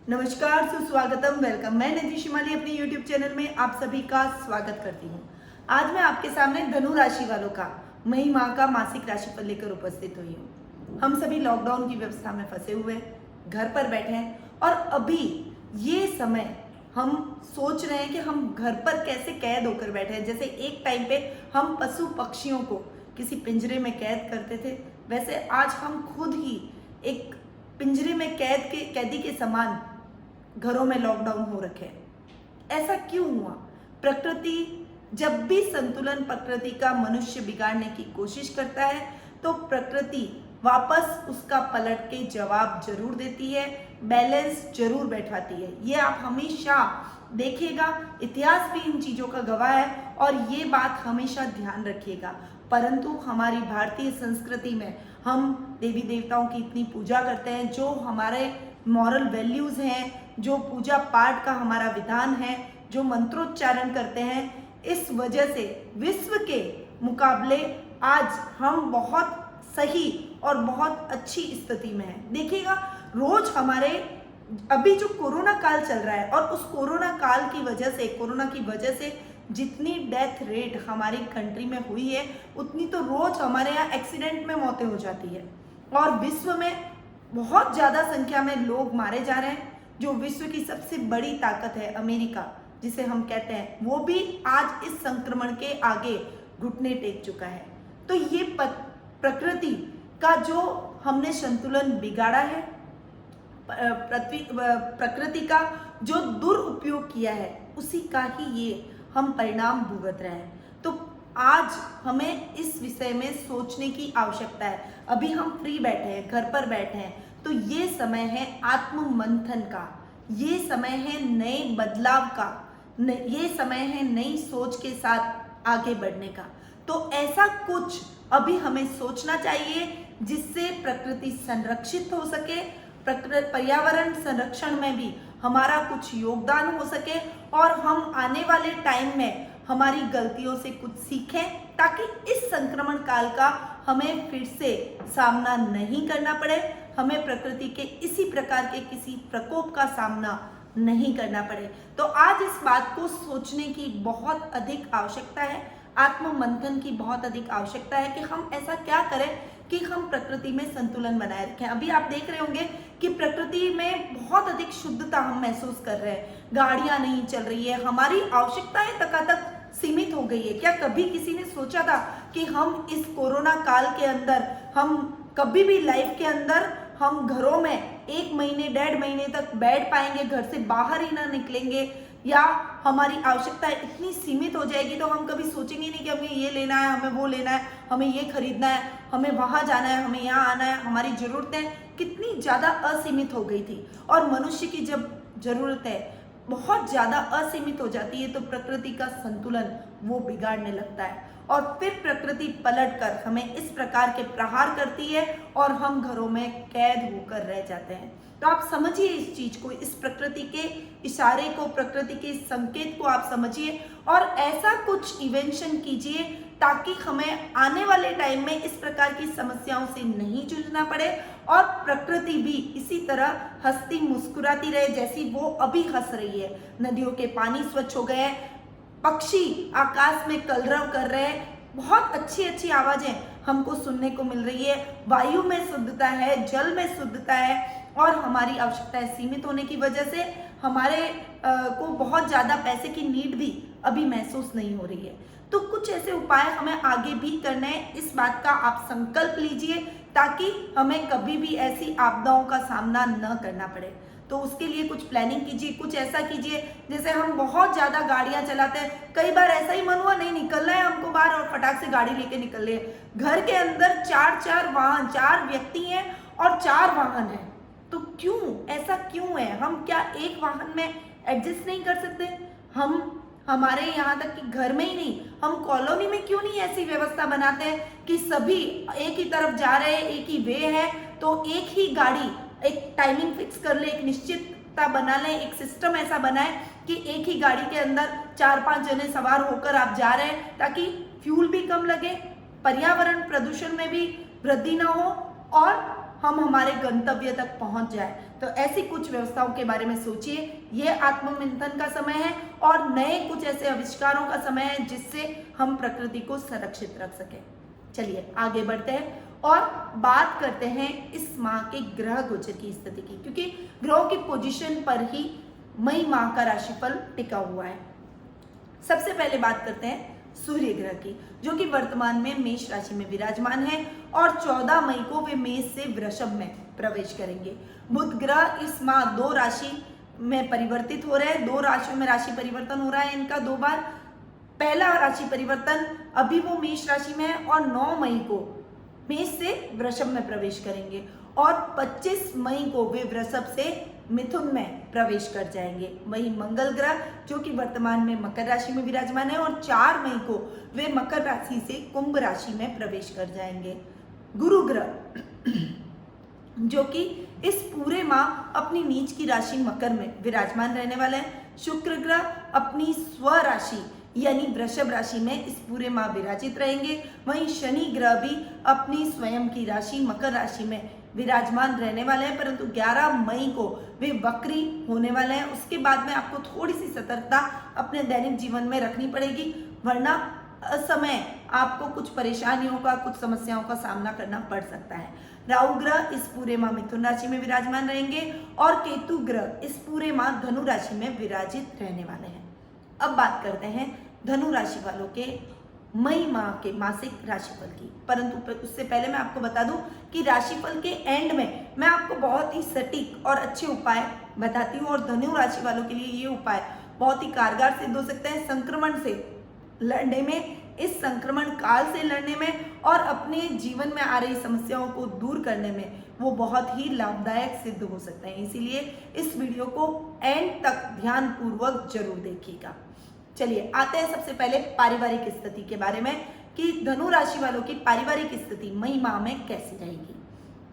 नमस्कार, सुस्वागतम, वेलकम। मैं निधि शिमाली अपने YouTube चैनल में आप सभी का स्वागत करती हूँ। आज मैं आपके सामने धनु राशि वालों का मई माह का मासिक राशिफल लेकर उपस्थित हुई हूँ। हम सभी लॉकडाउन की व्यवस्था में फंसे हुए घर पर बैठे हैं और अभी ये समय हम सोच रहे हैं कि हम घर पर कैसे कैद होकर बैठे हैं। जैसे एक टाइम पे हम पशु पक्षियों को किसी पिंजरे में कैद करते थे, वैसे आज हम खुद ही एक पिंजरे में कैदी के समान घरों में लॉकडाउन हो रखे हैं। ऐसा क्यों हुआ? प्रकृति जब भी संतुलन प्रकृति का मनुष्य बिगाड़ने की कोशिश करता है तो प्रकृति वापस उसका पलट के जवाब जरूर देती है, बैलेंस जरूर बैठाती है। ये आप हमेशा देखिएगा, इतिहास भी इन चीजों का गवाह है और ये बात हमेशा ध्यान रखिएगा। परंतु हमारी भारतीय संस्कृति में हम देवी देवताओं की इतनी पूजा करते हैं, जो हमारे मॉरल वैल्यूज हैं, जो पूजा पाठ का हमारा विधान है, जो मंत्रोच्चारण करते हैं, इस वजह से विश्व के मुकाबले आज हम बहुत सही और बहुत अच्छी स्थिति में हैं। देखिएगा, रोज हमारे अभी जो कोरोना काल चल रहा है और उस कोरोना काल की वजह से, कोरोना की वजह से जितनी डेथ रेट हमारी कंट्री में हुई है, उतनी तो रोज हमारे यहाँ एक्सीडेंट में मौतें हो जाती है और विश्व में बहुत ज़्यादा संख्या में लोग मारे जा रहे हैं। जो विश्व की सबसे बड़ी ताकत है अमेरिका, जिसे हम कहते हैं, वो भी आज इस संक्रमण के आगे घुटने टेक चुका है। तो ये प्रकृति का जो हमने संतुलन बिगाड़ा है, प्रकृति का जो दुरुपयोग किया है, उसी का ही ये हम परिणाम भुगत रहे हैं। तो आज हमें इस विषय में सोचने की आवश्यकता है। अभी हम फ्री बैठे हैं, घर पर बैठे हैं, तो ये समय है आत्म मंथन का, ये समय है नए बदलाव का, ये समय है नई सोच के साथ आगे बढ़ने का। तो ऐसा कुछ अभी हमें सोचना चाहिए जिससे प्रकृति संरक्षित हो सके, पर्यावरण संरक्षण में भी हमारा कुछ योगदान हो सके और हम आने वाले टाइम में हमारी गलतियों से कुछ सीखें, ताकि इस संक्रमण काल का हमें फिर से सामना नहीं करना पड़े, हमें प्रकृति के इसी प्रकार के किसी प्रकोप का सामना नहीं करना पड़े। तो आज इस बात को सोचने की बहुत अधिक आवश्यकता है, आत्म मंथन की बहुत अधिक आवश्यकता है कि हम ऐसा क्या करें कि हम प्रकृति में संतुलन बनाए रखें। अभी आप देख रहे होंगे कि प्रकृति में बहुत अधिक शुद्धता हम महसूस कर रहे हैं, गाड़ियां नहीं चल रही है, हमारी आवश्यकताएं तक सीमित हो गई है। क्या कभी किसी ने सोचा था कि हम इस कोरोना काल के अंदर, हम कभी भी लाइफ के अंदर हम घरों में 1 महीने 1.5 महीने तक बैठ पाएंगे, घर से बाहर ही ना निकलेंगे, या हमारी आवश्यकताएं इतनी सीमित हो जाएगी तो हम कभी सोचेंगे नहीं कि हमें ये लेना है, हमें वो लेना है, हमें ये खरीदना है, हमें वहां जाना है, हमें यहाँ आना है। हमारी जरूरतें कितनी ज्यादा असीमित हो गई थी और मनुष्य की जब जरूरतें बहुत ज्यादा असीमित हो जाती है तो प्रकृति का संतुलन वो बिगाड़ने लगता है और फिर प्रकृति पलटकर हमें इस प्रकार के प्रहार करती है और हम घरों में कैद होकर रह जाते हैं। तो आप समझिए इस चीज को, इस प्रकृति के इशारे को, प्रकृति के संकेत को आप समझिए और ऐसा कुछ इन्वेंशन कीजिए ताकि हमें आने वाले टाइम में इस प्रकार की समस्याओं से नहीं जूझना पड़े और प्रकृति भी इसी तरह हंसती मुस्कुराती रहे जैसी वो अभी हंस रही है। नदियों के पानी स्वच्छ हो गए हैं, पक्षी आकाश में कलरव कर रहे हैं, बहुत अच्छी अच्छी आवाजें हमको सुनने को मिल रही है, वायु में शुद्धता है, जल में शुद्धता है और हमारी आवश्यकताएं सीमित होने की वजह से हमारे को बहुत ज्यादा पैसे की नीड भी अभी महसूस नहीं हो रही है। तो कुछ ऐसे उपाय हमें आगे भी करने हैं, इस बात का आप संकल्प लीजिए ताकि हमें कभी भी ऐसी आपदाओं का सामना न करना पड़े। तो उसके लिए कुछ प्लानिंग कीजिए, कुछ ऐसा कीजिए। जैसे हम बहुत ज्यादा गाड़ियां चलाते हैं, कई बार ऐसा ही मन हुआ नहीं निकलना है हमको बाहर और फटाक से गाड़ी लेके निकल रहे हैं। घर के अंदर 4 वाहन, 4 व्यक्ति हैं और 4 वाहन हैं, तो क्यों ऐसा क्यों है? हम क्या एक वाहन में एडजस्ट नहीं कर सकते? हम हमारे यहाँ तक कि घर में ही नहीं, हम कॉलोनी में क्यों नहीं ऐसी व्यवस्था बनाते हैं कि सभी एक ही तरफ जा रहे हैं, एक ही वे है, तो एक ही गाड़ी, एक टाइमिंग फिक्स कर ले, एक निश्चितता बना ले, एक सिस्टम ऐसा बनाए कि एक ही गाड़ी के अंदर 4-5 जने सवार होकर आप जा रहे हैं, ताकि फ्यूल भी कम लगे, पर्यावरण प्रदूषण में भी वृद्धि ना हो और हम हमारे गंतव्य तक पहुंच जाए। तो ऐसी कुछ व्यवस्थाओं के बारे में सोचिए। ये आत्मचिंतन का समय है और नए कुछ ऐसे आविष्कारों का समय है जिससे हम प्रकृति को संरक्षित रख सकें। चलिए आगे बढ़ते हैं और बात करते हैं इस माह के ग्रह गोचर की स्थिति की, क्योंकि ग्रहों की पोजीशन पर ही मई माह का राशिफल टिका हुआ है। सबसे पहले बात करते हैं सूर्य ग्रह की, जो कि वर्तमान में मेष राशि में विराजमान है और 14 मई को वे मेष से वृषभ में प्रवेश करेंगे। बुध ग्रह इस माह 2 राशि में परिवर्तित हो रहे हैं, 2 राशियों में राशि परिवर्तन हो रहा है इनका 2 बार। पहला राशि परिवर्तन अभी वो मेष राशि में है और 9 मई को मेष से वृषभ में प्रवेश करेंगे और 25 मई को वे वृषभ से मिथुन में प्रवेश कर जाएंगे। वहीं मंगल ग्रह जो कि वर्तमान में मकर राशि में विराजमान है और 4 मई को वे मकर राशि से कुंभ राशि में प्रवेश कर जाएंगे। गुरु ग्रह जो कि इस पूरे माह अपनी नीच की राशि मकर में विराजमान रहने वाले हैं। शुक्र ग्रह अपनी स्व राशि यानी वृषभ राशि में इस पूरे माह विराजित रहेंगे। वहीं शनि ग्रह भी अपनी स्वयं की राशि मकर राशि में विराजमान रहने वाले हैं, परंतु 11 मई को वे वक्री होने वाले हैं। उसके बाद में आपको थोड़ी सी सतर्कता अपने दैनिक जीवन में रखनी पड़ेगी, वरना असमय आपको कुछ परेशानियों का, कुछ समस्याओं का सामना करना पड़ सकता है। राहु ग्रह इस पूरे माह मिथुन राशि में विराजमान रहेंगे और केतु ग्रह इस पूरे माह धनु राशि में विराजित रहने वाले हैं। अब बात करते हैं धनु राशि वालों के मई माह के मासिक राशिफल की, परंतु उससे पहले मैं आपको बता दूं कि राशिफल के एंड में मैं आपको बहुत ही सटीक और अच्छे उपाय बताती हूँ और धनु राशि वालों के लिए ये उपाय बहुत ही कारगर सिद्ध हो सकते हैं संक्रमण से लड़ने में, इस संक्रमण काल से लड़ने में और अपने जीवन में आ रही समस्याओं को दूर करने में वो बहुत ही लाभदायक सिद्ध हो सकते हैं। इसीलिए इस वीडियो को एंड तक ध्यान पूर्वक जरूर देखिएगा। चलिए आते हैं सबसे पहले पारिवारिक स्थिति के बारे में कि धनु राशि वालों की पारिवारिक स्थिति मई माह में कैसी रहेगी।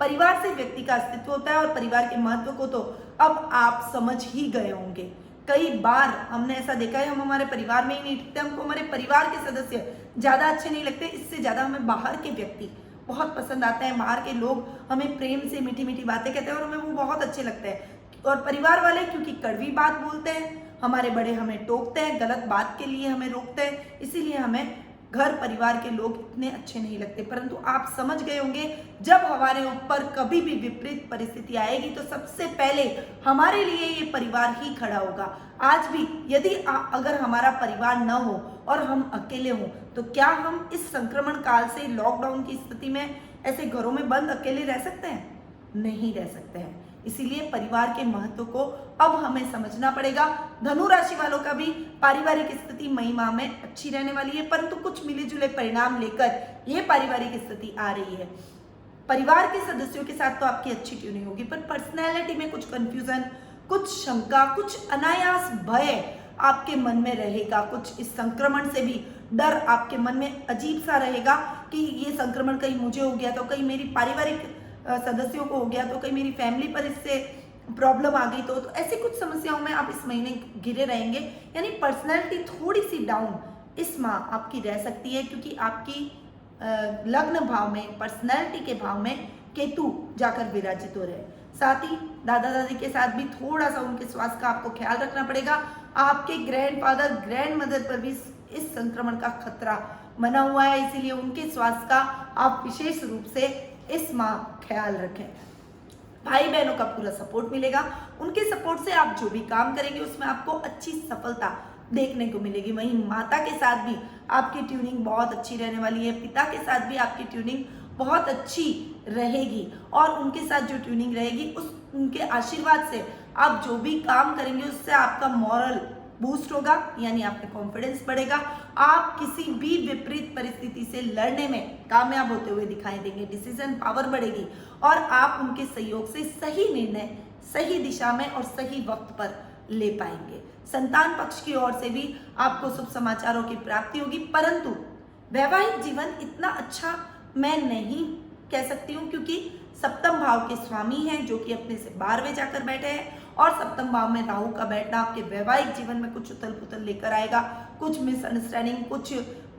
परिवार से व्यक्ति का अस्तित्व होता है और परिवार के महत्व को तो अब आप समझ ही गए होंगे। कई बार हमने ऐसा देखा है, हम हमारे परिवार में ही नहीं टिकते, हमको हमारे परिवार के सदस्य ज्यादा अच्छे नहीं लगते, इससे ज्यादा हमें बाहर के व्यक्ति बहुत पसंद आते हैं। बाहर के लोग हमें प्रेम से मीठी मीठी बातें कहते हैं और हमें वो बहुत अच्छे लगते हैं। और परिवार वाले क्योंकि कड़वी बात बोलते हैं, हमारे बड़े हमें टोकते हैं, गलत बात के लिए हमें रोकते हैं, इसीलिए हमें घर परिवार के लोग इतने अच्छे नहीं लगते। परंतु आप समझ गए होंगे, जब हमारे ऊपर कभी भी विपरीत परिस्थिति आएगी तो सबसे पहले हमारे लिए ये परिवार ही खड़ा होगा। आज भी यदि अगर हमारा परिवार न हो और हम अकेले हों तो क्या हम इस संक्रमण काल से, लॉकडाउन की स्थिति में ऐसे घरों में बंद अकेले रह सकते हैं? नहीं रह सकते हैं। इसीलिए परिवार के महत्व को अब हमें समझना पड़ेगा। धनु राशि वालों का भी पारिवारिक स्थिति मई माह में अच्छी रहने वाली है, परंतु कुछ मिले जुले परिणाम लेकर यह पारिवारिक स्थिति आ रही है। परिवार के सदस्यों के साथ तो आपकी अच्छी ट्यूनिंग होगी, पर पर्सनैलिटी में कुछ कंफ्यूजन, कुछ शंका, कुछ अनायास भय आपके मन में रहेगा। कुछ इस संक्रमण से भी डर आपके मन में अजीब सा रहेगा कि ये संक्रमण कहीं मुझे हो गया तो, कहीं मेरी पारिवारिक सदस्यों को हो गया तो, कहीं मेरी फैमिली पर इससे प्रॉब्लम आ गई तो ऐसी कुछ समस्याओं में आप इस महीने घिरे रहेंगे। यानी पर्सनैलिटी थोड़ी सी डाउन इस माह आपकी रह सकती है, क्योंकि आपकी लग्न भाव में, पर्सनैलिटी के भाव में केतु जाकर विराजित हो रहे हैं। साथ ही दादा दादी के साथ भी थोड़ा सा उनके स्वास्थ्य का आपको ख्याल रखना पड़ेगा। आपके ग्रैंडफादर, ग्रैंड मदर पर भी इस संक्रमण का खतरा बना हुआ है, इसीलिए उनके स्वास्थ्य का आप विशेष रूप से इस माह ख्याल रखें। भाई बहनों का पूरा सपोर्ट मिलेगा, उनके सपोर्ट से आप जो भी काम करेंगे उसमें आपको अच्छी सफलता देखने को मिलेगी। वहीं माता के साथ भी आपकी ट्यूनिंग बहुत अच्छी रहने वाली है, पिता के साथ भी आपकी ट्यूनिंग बहुत अच्छी रहेगी और उनके साथ जो ट्यूनिंग रहेगी उनके आशीर्वाद से आप जो भी काम करेंगे उससे आपका मॉरल बूस्ट होगा, यानी आपका कॉन्फिडेंस बढ़ेगा। आप किसी भी विपरीत परिस्थिति से लड़ने में कामयाब होते हुए दिखाई देंगे, डिसीजन पावर बढ़ेगी और आप उनके सहयोग से सही निर्णय सही दिशा में और सही वक्त पर ले पाएंगे। संतान पक्ष की ओर से भी आपको शुभ समाचारों की प्राप्ति होगी, परंतु वैवाहिक जीवन इतना अच्छा मैं नहीं कह सकती हूँ, क्योंकि सप्तम भाव के स्वामी हैं जो कि अपने से 12वें जाकर बैठे हैं और सप्तम भाव में राहु का बैठना आपके वैवाहिक जीवन में कुछ उथल पुथल लेकर आएगा, कुछ मिसअंडरस्टैंडिंग, कुछ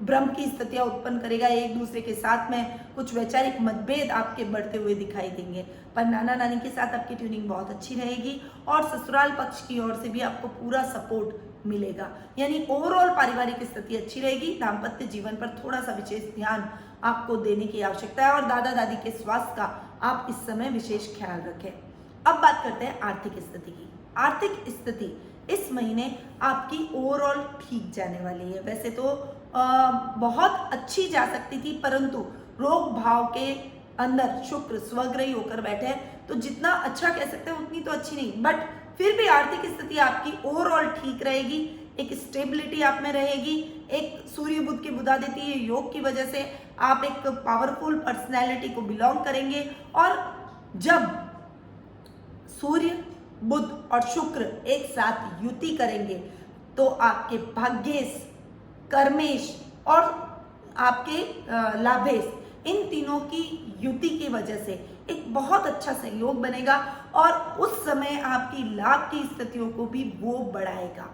भ्रम की स्थितियां उत्पन्न करेगा। एक दूसरे के साथ में कुछ वैचारिक मतभेद आपके बढ़ते हुए दिखाई देंगे। पर नाना नानी के साथ आपकी ट्यूनिंग बहुत अच्छी रहेगी और ससुराल पक्ष की ओर से भी आपको पूरा सपोर्ट मिलेगा। यानी ओवरऑल पारिवारिक स्थिति अच्छी रहेगी। दाम्पत्य जीवन पर थोड़ा सा विशेष ध्यान आपको देने की आवश्यकता है और दादा दादी के स्वास्थ्य का आप इस समय विशेष ख्याल रखें। अब बात करते हैं आर्थिक स्थिति की। आर्थिक स्थिति इस महीने आपकी ओवरऑल ठीक जाने वाली है। वैसे तो बहुत अच्छी जा सकती थी, परंतु रोग भाव के अंदर शुक्र स्वग्रही होकर बैठे हैं, तो जितना अच्छा कह सकते हैं उतनी तो अच्छी नहीं, बट फिर भी आर्थिक स्थिति आपकी ओवरऑल ठीक रहेगी। एक स्टेबिलिटी आप में रहेगी। एक सूर्य बुध की बुधादित्य योग की वजह से आप एक पावरफुल पर्सनैलिटी को बिलोंग करेंगे और जब सूर्य बुध और शुक्र एक साथ युति करेंगे तो आपके भाग्येश, कर्मेश और आपके लाभेश, इन तीनों की युति की वजह से एक बहुत अच्छा सहयोग बनेगा और उस समय आपकी लाभ की स्थितियों को भी वो बढ़ाएगा।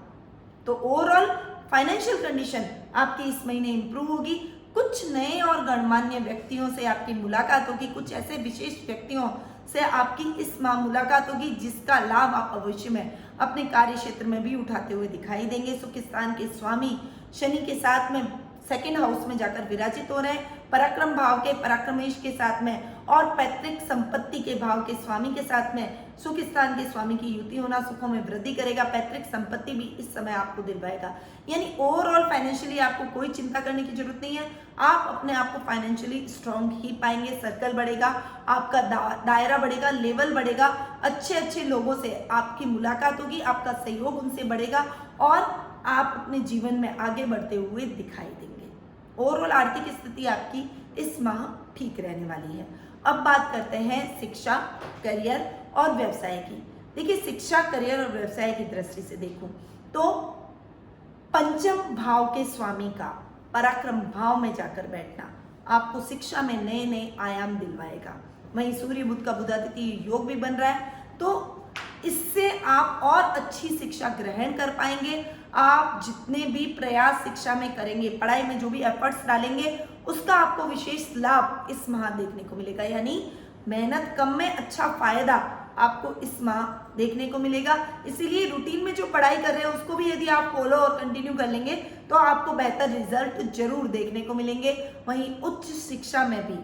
तो ओवरऑल फाइनेंशियल कंडीशन आपकी इस महीने इंप्रूव होगी। कुछ नए और गणमान्य व्यक्तियों से आपकी मुलाकात होगी। कुछ ऐसे विशेष व्यक्तियों से आपकी इस माह मुलाकात होगी जिसका लाभ आप भविष्य में अपने कार्य क्षेत्र में भी उठाते हुए दिखाई देंगे। सुख स्थान के स्वामी शनि के साथ में सेकंड हाउस में जाकर विराजित हो रहे हैं। पराक्रम भाव के पराक्रमेश के साथ में और पैतृक संपत्ति के भाव के स्वामी के साथ में सुख स्थान के स्वामी की युति होना सुखों में वृद्धि करेगा। पैतृक संपत्ति भी इस समय आपको दिलवाएगा। यानी ओवरऑल फाइनेंशियली आपको कोई चिंता करने की जरूरत नहीं है। आप अपने आप को फाइनेंशियली स्ट्रांग ही पाएंगे। सर्कल बढ़ेगा, आपका दायरा बढ़ेगा, लेवल बढ़ेगा, अच्छे अच्छे लोगों से आपकी मुलाकात होगी, आपका सहयोग उनसे बढ़ेगा और आप अपने जीवन में आगे बढ़ते हुए दिखाई देंगे। ओवरऑल आर्थिक स्थिति आपकी इस माह ठीक रहने वाली है। अब बात करते हैं शिक्षा, करियर और व्यवसाय की। देखिए, शिक्षा, करियर और व्यवसाय की दृष्टि से देखूं तो पंचम भाव के स्वामी का पराक्रम भाव में जाकर बैठना आपको शिक्षा में नए नए आयाम दिलवाएगा। वहीं सूर्य बुध का बुधादित्य योग भी बन रहा है, तो इससे आप और अच्छी शिक्षा ग्रहण कर पाएंगे। आप जितने भी प्रयास शिक्षा में करेंगे, पढ़ाई में जो भी एफर्ट्स डालेंगे, उसका आपको विशेष लाभ इस माह देखने को मिलेगा। यानी मेहनत कम में अच्छा फायदा आपको इस माह देखने को मिलेगा। इसीलिए रूटीन में जो पढ़ाई कर रहे हैं उसको भी यदि आप फॉलो और कंटिन्यू कर लेंगे तो आपको बेहतर रिजल्ट जरूर देखने को मिलेंगे। वहीं उच्च शिक्षा में भी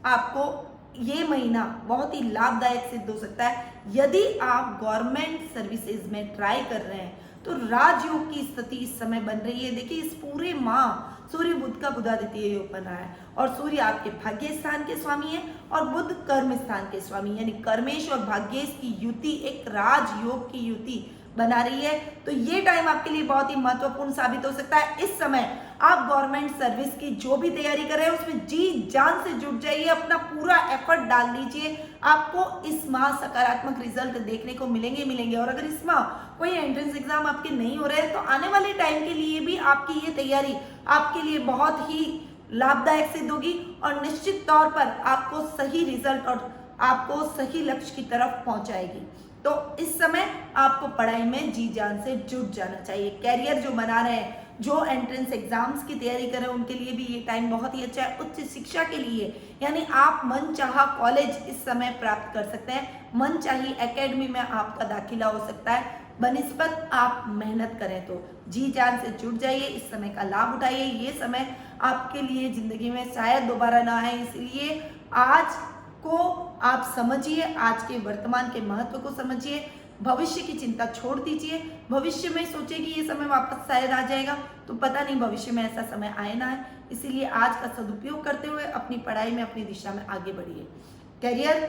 आपको ये महीना बहुत ही लाभदायक सिद्ध हो सकता है। यदि आप गवर्नमेंट सर्विसेज में ट्राई कर रहे हैं तो राजयोग की स्थिति इस समय बन रही है। देखिए, इस पूरे माह सूर्य बुध का बुधादित्य योग बना है और सूर्य आपके भाग्य स्थान के स्वामी है और बुध कर्म स्थान के स्वामी, यानी कर्मेश और भाग्येश की युति एक राजयोग की युति बना रही है। तो ये टाइम आपके लिए बहुत ही महत्वपूर्ण साबित हो सकता है। इस समय आप गवर्नमेंट सर्विस की जो भी तैयारी कर रहे हैं उसमें जी जान से जुट जाइए, अपना पूरा एफर्ट डाल दीजिए। आपको इस माह सकारात्मक रिजल्ट देखने को मिलेंगे। और अगर इस माह कोई एंट्रेंस एग्जाम आपके नहीं हो रहे हैं तो आने वाले टाइम के लिए भी आपकी ये तैयारी आपके लिए बहुत ही लाभदायक सिद्ध होगी और निश्चित तौर पर आपको सही रिजल्ट और आपको सही लक्ष्य की तरफ पहुंचाएगी। तो इस समय आपको पढ़ाई में जी जान से जुट जाना चाहिए। कैरियर जो बना रहे हैं, जो एंट्रेंस एग्जाम्स की तैयारी कर रहे हैं, उनके लिए भी ये टाइम बहुत ही अच्छा है। उच्च शिक्षा के लिए यानी आप मनचाहा कॉलेज इस समय प्राप्त कर सकते हैं। मनचाही एकेडमी में आपका दाखिला हो सकता है। बनिस्बत आप मेहनत करें तो जी जान से जुट जाइए, इस समय का लाभ उठाइए। ये समय आपके लिए जिंदगी में शायद दोबारा ना आए, इसलिए आज को आप समझिए, आज के वर्तमान के महत्व को समझिए। भविष्य की चिंता छोड़ दीजिए। भविष्य में सोचिए कि ये समय वापस शायद आ जाएगा, तो पता नहीं भविष्य में ऐसा समय आए ना आए। इसीलिए आज का सदुपयोग करते हुए अपनी पढ़ाई में, अपनी दिशा में आगे बढ़िए। करियर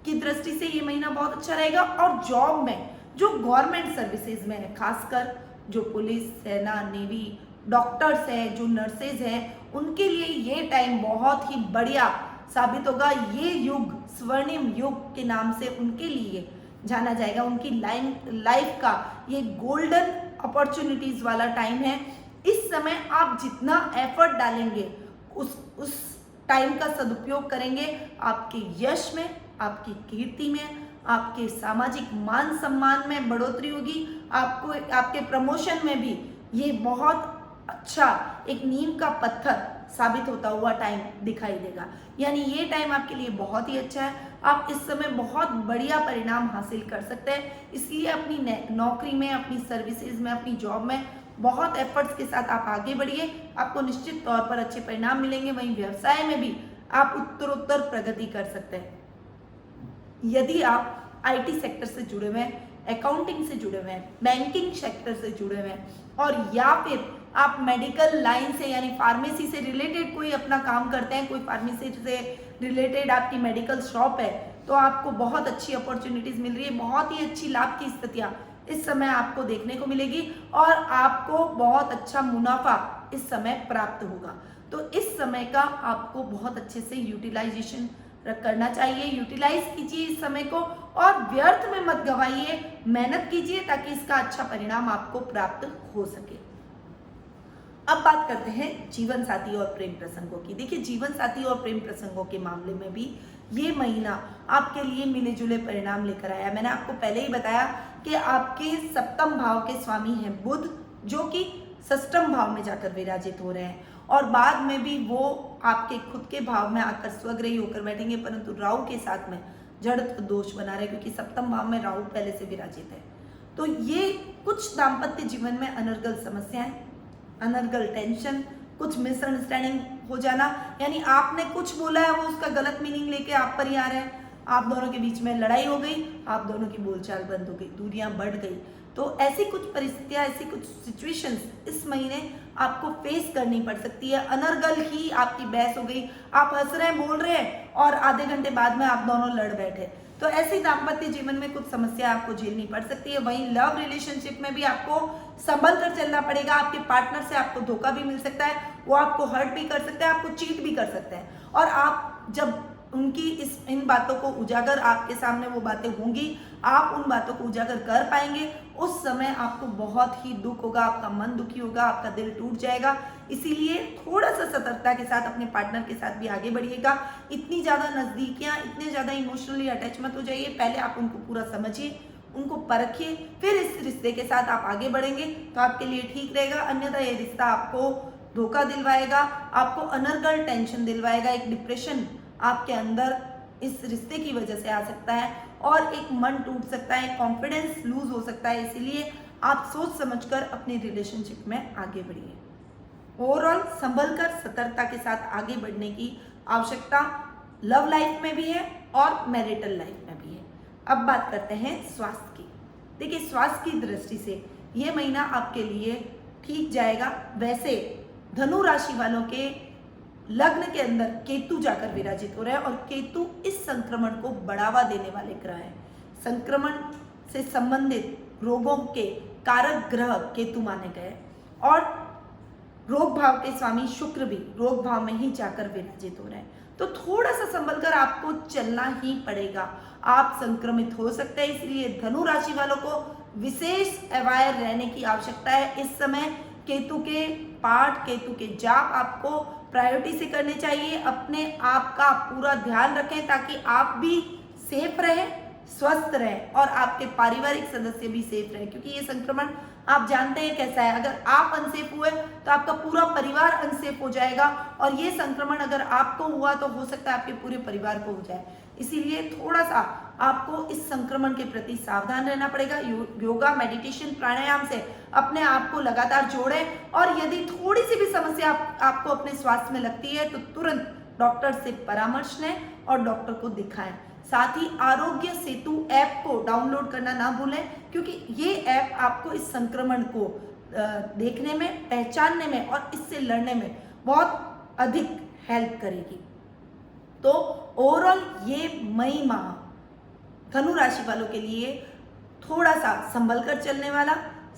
की दृष्टि से ये महीना बहुत अच्छा रहेगा और जॉब में जो गवर्नमेंट सर्विसेज में है, खासकर जो पुलिस, सेना, नेवी, डॉक्टर्स हैं, जो नर्सेज हैं, उनके लिए ये टाइम बहुत ही बढ़िया साबित होगा। ये युग स्वर्णिम युग के नाम से उनके लिए जाना जाएगा। उनकी लाइफ का ये गोल्डन अपॉर्चुनिटीज वाला टाइम है। इस समय आप जितना एफर्ट डालेंगे, उस टाइम का सदुपयोग करेंगे, आपके यश में, आपकी कीर्ति में, आपके सामाजिक मान सम्मान में बढ़ोतरी होगी। आपको आपके प्रमोशन में भी ये बहुत अच्छा एक नीम का पत्थर साबित होता हुआ टाइम दिखाई देगा। यानी ये टाइम आपके लिए बहुत ही अच्छा है। आप इस समय बहुत बढ़िया परिणाम हासिल कर सकते हैं। इसलिए अपनी नौकरी में, अपनी सर्विसेज में, अपनी जॉब में बहुत एफर्ट्स के साथ आप आगे बढ़िए। आपको निश्चित तौर पर अच्छे परिणाम मिलेंगे। वहीं व्यवसाय में भी आप उत्तरोत्तर प्रगति कर सकते हैं। यदि आप आईटी सेक्टर से जुड़े हुए हैं, अकाउंटिंग से जुड़े हुए हैं, बैंकिंग सेक्टर से जुड़े हुए हैं, और या फिर आप मेडिकल लाइन से यानी फार्मेसी से रिलेटेड कोई अपना काम करते हैं, कोई फार्मेसी से रिलेटेड आपकी मेडिकल शॉप है, तो आपको बहुत अच्छी अपॉर्चुनिटीज मिल रही है। बहुत ही अच्छी लाभ की स्थितियां इस समय आपको देखने को मिलेगी और आपको बहुत अच्छा मुनाफा इस समय प्राप्त होगा। तो इस समय का आपको बहुत अच्छे से यूटिलाइजेशन करना चाहिए। यूटिलाइज कीजिए इस समय को और व्यर्थ में मत गवाइए, मेहनत कीजिए ताकि इसका अच्छा परिणाम आपको प्राप्त हो सके। अब बात करते हैं जीवन साथी और प्रेम प्रसंगों की। देखिए, जीवन साथी और प्रेम प्रसंगों के मामले में भी ये महीना आपके लिए मिले जुले परिणाम लेकर आया। मैंने आपको पहले ही बताया कि आपके सप्तम भाव के स्वामी हैं बुध, जो कि षष्ठम भाव में जाकर विराजित हो रहे हैं, और बाद में भी वो आपके खुद के भाव में आकर स्वग्रही होकर बैठेंगे, परंतु राहु के साथ में जड़त्व दोष बना रहे, क्योंकि सप्तम भाव में राहु पहले से विराजित है। तो ये कुछ दाम्पत्य जीवन में अनर्गल समस्याएं, अनर्गल टेंशन, कुछ मिसअंडरस्टैंडिंग हो जाना, यानी आपने कुछ बोला है, वो उसका गलत मीनिंग लेके आप पर ही आ रहे हैं, आप दोनों के बीच में लड़ाई हो गई, आप दोनों की बोलचाल बंद हो गई, दूरियां बढ़ गई। तो ऐसी कुछ परिस्थितियां, ऐसी कुछ सिचुएशंस इस महीने आपको फेस करनी पड़ सकती है। अनर्गल ही आपकी बहस हो गई, आप हंस रहे हैं, बोल रहे हैं, और आधे घंटे बाद में आप दोनों लड़ बैठे। तो ऐसी दाम्पत्य जीवन में कुछ समस्या आपको झेलनी पड़ सकती है। वहीं लव रिलेशनशिप में भी आपको संभल कर चलना पड़ेगा। आपके पार्टनर से आपको धोखा भी मिल सकता है, वो आपको हर्ट भी कर सकता है, आपको चीट भी कर सकते हैं, और आप जब उनकी इन बातों को उजागर, आपके सामने वो बातें होंगी, आप उन बातों को उजागर कर पाएंगे, उस समय आपको बहुत ही दुख होगा, आपका मन दुखी होगा, आपका दिल टूट जाएगा। इसीलिए थोड़ा सा सतर्कता के साथ अपने पार्टनर के साथ भी आगे बढ़िएगा। इतनी ज्यादा नजदीकियां, इतने ज्यादा इमोशनली अटैच मत हो जाइए। पहले आप उनको पूरा समझिए, उनको परखिए, फिर इस रिश्ते के साथ आप आगे बढ़ेंगे तो आपके लिए ठीक रहेगा। अन्यथा ये रिश्ता आपको धोखा दिलवाएगा, आपको अनर्गल टेंशन दिलवाएगा, एक डिप्रेशन आपके अंदर इस रिश्ते की वजह से आ सकता है, और एक मन टूट सकता है, कॉन्फिडेंस लूज हो सकता है। इसीलिए आप सोच समझकर अपनी रिलेशनशिप में आगे बढ़िए। ओवरऑल संभल कर सतर्कता के साथ आगे बढ़ने की आवश्यकता लव लाइफ में भी है और मैरिटल लाइफ में भी है। अब बात करते हैं स्वास्थ्य की। देखिए, स्वास्थ्य की दृष्टि से ये महीना आपके लिए ठीक जाएगा। वैसे धनु राशि वालों के लग्न के अंदर केतु जाकर विराजित हो रहे हैं, और केतु इस संक्रमण को बढ़ावा देने वाले ग्रह हैं। संक्रमण से संबंधित रोगों के कारक ग्रह केतु माने गए, और रोग भाव के स्वामी शुक्र भी रोग भाव में ही जाकर विराजित हो रहे हैं। तो थोड़ा सा संभल कर आपको चलना ही पड़ेगा, आप संक्रमित हो सकते हैं। इसलिए धनु राशि वालों को विशेष अवेयर रहने की आवश्यकता है। इस समय केतु के पाठ, केतु के जाप आपको प्रायोरिटी से करने चाहिए। अपने आप का पूरा ध्यान रखें ताकि आप भी सेफ रहें, स्वस्थ रहें, और आपके पारिवारिक सदस्य भी सेफ रहें, क्योंकि ये संक्रमण आप जानते हैं कैसा है। अगर आप अनसेफ हुए तो आपका पूरा परिवार अनसेफ हो जाएगा, और ये संक्रमण अगर आपको हुआ तो हो सकता है आपके पूरे परिवार को हो जाए। इसीलिए थोड़ा सा आपको इस संक्रमण के प्रति सावधान रहना पड़ेगा। योगा, मेडिटेशन, प्राणायाम से अपने आप को लगातार जोड़ें, और यदि थोड़ी सी भी समस्या आपको अपने स्वास्थ्य में लगती है तो तुरंत डॉक्टर से परामर्श लें और डॉक्टर को दिखाएं। साथ ही आरोग्य सेतु ऐप को डाउनलोड करना ना भूलें, क्योंकि ये ऐप आपको इस संक्रमण को देखने में, पहचानने में और इससे लड़ने में बहुत अधिक हेल्प करेगी। तो ओवरऑल ये मई माह धनु राशि वालों के लिए थोड़ा सा संभल कर चलने वाला,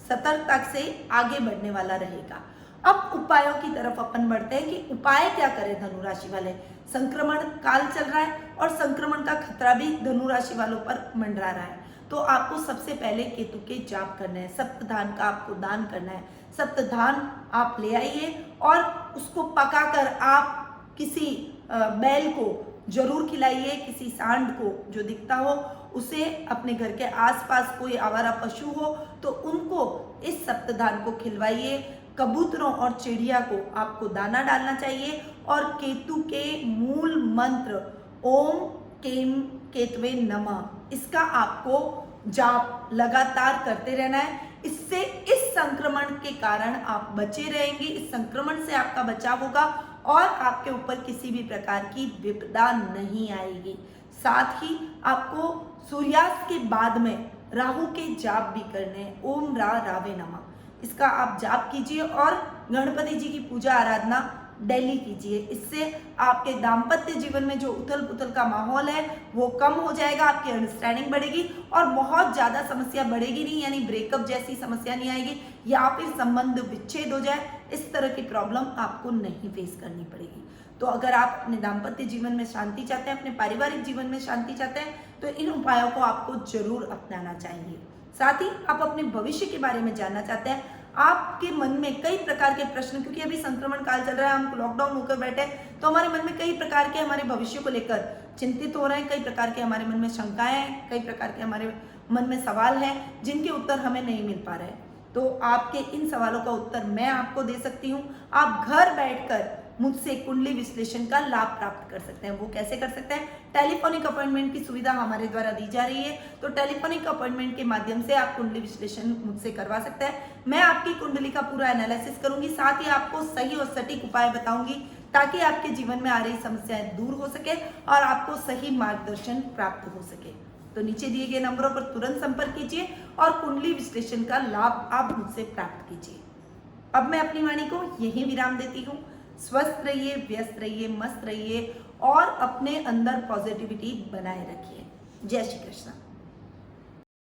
सतर्कता से आगे बढ़ने वाला रहेगा। अब उपायों की तरफ अपन बढ़ते हैं कि उपाय क्या करें धनु राशि वाले। संक्रमण काल चल रहा है और संक्रमण का खतरा भी धनु राशि वालों पर मंडरा रहा है। तो आपको सबसे पहले केतु के जाप करने हैं, सप्तधान का आपको दान करना है। सप्तधान आप ले आइए और उसको पकाकर आप किसी बैल को जरूर खिलाइए, किसी सांड को जो दिखता हो उसे, अपने घर के आसपास कोई आवारा पशु हो तो उनको इस सप्तधान को खिलवाइए। कबूतरों और चिड़िया को आपको दाना डालना चाहिए और केतु के मूल मंत्र ओम केम केतवे नमः इसका आपको जाप लगातार करते रहना है। इससे इस संक्रमण के कारण आप बचे रहेंगे, इस संक्रमण से आपका बचाव होगा और आपके ऊपर किसी भी प्रकार की विपदा नहीं आएगी। साथ ही आपको सूर्यास्त के बाद में राहु के जाप भी करने हैं। ओम रा रावे नमः इसका आप जाप कीजिए और गणपति जी की पूजा आराधना डेली कीजिए। इससे आपके दाम्पत्य जीवन में जो उथल पुथल का माहौल है वो कम हो जाएगा, आपकी अंडरस्टैंडिंग बढ़ेगी और बहुत ज़्यादा समस्या बढ़ेगी नहीं, यानी ब्रेकअप जैसी समस्या नहीं आएगी या फिर संबंध विच्छेद हो जाए, इस तरह की प्रॉब्लम आपको नहीं फेस करनी पड़ेगी। तो अगर आप अपने दाम्पत्य जीवन में शांति चाहते हैं, अपने पारिवारिक जीवन में शांति चाहते हैं, तो इन उपायों को आपको जरूर अपनाना चाहिए। साथ ही आप अपने भविष्य के बारे में जानना चाहते हैं, आपके मन में कई प्रकार के प्रश्न, क्योंकि अभी संक्रमण काल चल रहा है, हम लॉकडाउन होकर बैठे हैं, तो हमारे मन में कई प्रकार के हमारे भविष्य को लेकर चिंतित हो रहे हैं, कई प्रकार के हमारे मन में शंकाएं हैं, कई प्रकार के हमारे मन में सवाल हैं जिनके उत्तर हमें नहीं मिल पा रहे हैं। तो आपके इन सवालों का उत्तर मैं आपको दे सकती हूँ। आप घर बैठकर मुझसे कुंडली विश्लेषण का लाभ प्राप्त कर सकते हैं। वो कैसे कर सकते हैं? टेलीफोनिक अपॉइंटमेंट की सुविधा हमारे द्वारा दी जा रही है, तो टेलीफोनिक अपॉइंटमेंट के माध्यम से आप कुंडली विश्लेषण मुझसे करवा सकते हैं। मैं आपकी कुंडली का पूरा एनालिसिस करूंगी, साथ ही आपको सही और सटीक उपाय बताऊंगी ताकि आपके जीवन में आ रही समस्याएं दूर हो सके और आपको सही मार्गदर्शन प्राप्त हो सके। तो नीचे दिए गए नंबरों पर तुरंत संपर्क कीजिए और कुंडली विश्लेषण का लाभ आप मुझसे प्राप्त कीजिए। अब मैं अपनी वाणी को यहीं विराम देती हूँ। स्वस्थ रहिए, व्यस्त रहिए, मस्त रहिए और अपने अंदर पॉजिटिविटी बनाए रखिए। जय श्री कृष्ण।